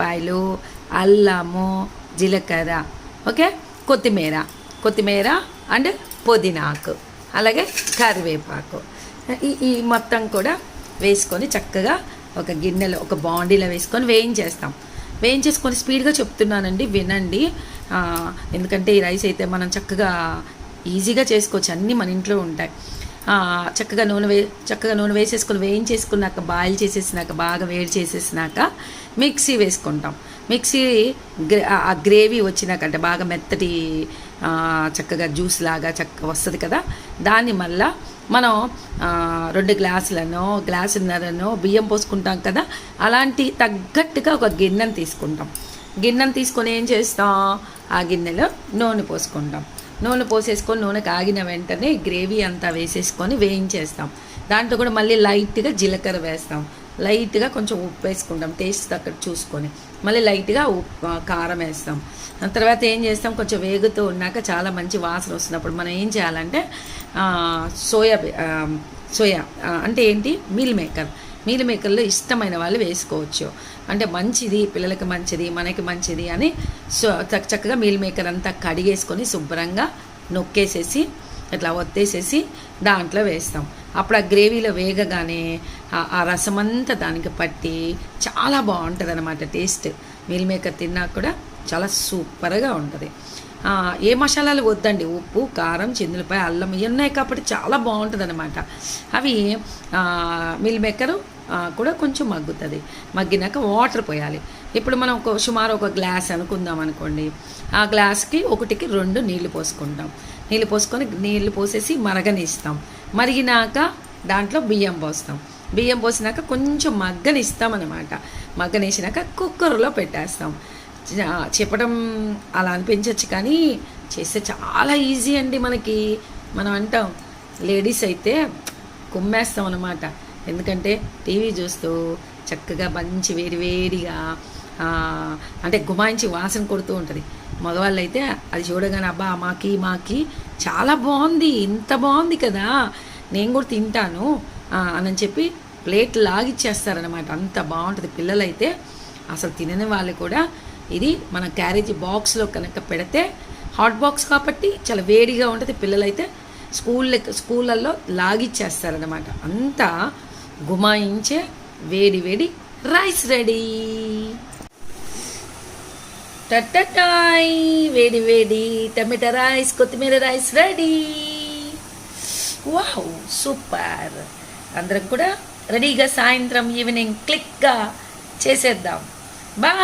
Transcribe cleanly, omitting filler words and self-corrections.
పాయలు, అల్లము, జీలకర్ర, ఓకే, కొత్తిమీర అండ్ పుదీనాకు, అలాగే కరివేపాకు, ఈ మొత్తం కూడా వేసుకొని చక్కగా ఒక గిన్నెలో ఒక బాండీలో వేసుకొని వేయించేసుకొని స్పీడ్గా చెప్తున్నానండి, వినండి. ఎందుకంటే ఈ రైస్ అయితే మనం చక్కగా ఈజీగా చేసుకోవచ్చు, అన్నీ మన ఇంట్లో ఉంటాయి. చక్కగా నూనె వేసేసుకొని వేయించేసుకున్నాక, బాయిల్ చేసేసినాక, బాగా వేడి చేసేసినాక మిక్సీ వేసుకుంటాం. ఆ గ్రేవీ వచ్చినాక, అంటే బాగా మెత్తటి చక్కగా జ్యూస్ లాగా చక్కగా వస్తుంది కదా, దాన్ని మళ్ళా మనం 2 గ్లాసున్నరనో బియ్యం పోసుకుంటాం కదా, అలాంటి తగ్గట్టుగా ఒక గిన్నెను తీసుకొని ఏం చేస్తాం, ఆ గిన్నెలో నూనె పోసేసుకొని నూనె కాగిన వెంటనే గ్రేవీ అంతా వేసేసుకొని వేయించేస్తాం. దాంట్లో కూడా మళ్ళీ లైట్గా జీలకర్ర వేస్తాం, లైట్గా కొంచెం ఉప్పు వేసుకుంటాం, టేస్ట్ అక్కడ చూసుకొని, మళ్ళీ లైట్గా కారం వేస్తాం. తర్వాత ఏం చేస్తాం, కొంచెం వేగుతూ ఉన్నాక చాలా మంచి వాసన వస్తున్నప్పుడు మనం ఏం చేయాలంటే సోయా అంటే ఏంటి, మీల్ మేకర్లో ఇష్టమైన వాళ్ళు వేసుకోవచ్చు, అంటే మంచిది, పిల్లలకి మంచిది, మనకి మంచిది అని చక్కగా మీల్ మేకర్ అంతా కడిగేసుకొని శుభ్రంగా నొక్కేసేసి ఇట్లా ఒత్తేసేసి దాంట్లో వేస్తాం. అప్పుడు ఆ గ్రేవీలో వేగగానే ఆ రసమంతా దానికి పట్టి చాలా బాగుంటుంది అన్నమాట టేస్ట్. మీల్ మేకర్ తిన్నా కూడా చాలా సూపర్గా ఉంటుంది. ఏ మసాలాలు వద్దండి, ఉప్పు, కారం, చిందులపాయ, అల్లం ఇవి ఉన్నాయి కాబట్టి చాలా బాగుంటుంది అనమాట. అవి మీల్ మేకరు కూడా కొంచెం మగ్గినాక వాటర్ పోయాలి. ఇప్పుడు మనం సుమారు ఒక గ్లాస్ అనుకుందాం అనుకోండి, ఆ గ్లాస్కి 1కి 2 నీళ్లు పోసుకుంటాం. నీళ్లు పోసేసి మరగనిస్తాం. మరిగినాక దాంట్లో బియ్యం పోసినాక కొంచెం మగ్గనిస్తామన్నమాట. మగ్గనేసినాక కుక్కర్లో పెట్టేస్తాం. చెప్పడం అలా అనిపించవచ్చు కానీ చేస్తే చాలా ఈజీ అండి. మనం అంటాం లేడీస్ అయితే కుమ్మేస్తాం అన్నమాట, ఎందుకంటే టీవీ చూస్తూ చక్కగా మంచి వేడిగా అంటే గుమాయించి వాసన కొడుతూ ఉంటుంది. మగవాళ్ళు అయితే అది చూడగానే అబ్బా మాకి చాలా బాగుంది, ఇంత బాగుంది కదా, నేను కూడా తింటాను అని చెప్పి ప్లేట్ లాగిచ్చేస్తారనమాట, అంత బాగుంటుంది. పిల్లలైతే అసలు తినని వాళ్ళు కూడా ఇది మన క్యారేజీ బాక్స్లో కనుక పెడితే, హాట్ బాక్స్ కాబట్టి చాలా వేడిగా ఉంటుంది, పిల్లలైతే స్కూళ్ళల్లో లాగిచ్చేస్తారనమాట. అంతా గుమాయించే వేడి రైస్ రెడీ. టట్టటాయ్, వేడి టమాటా రైస్, కొత్తిమీర రైస్ రెడీ. Wow, super. అందరం కూడా రెడీగా సాయంత్రం ఈవినింగ్ క్లిక్గా చేసేద్దాం. బాయ్.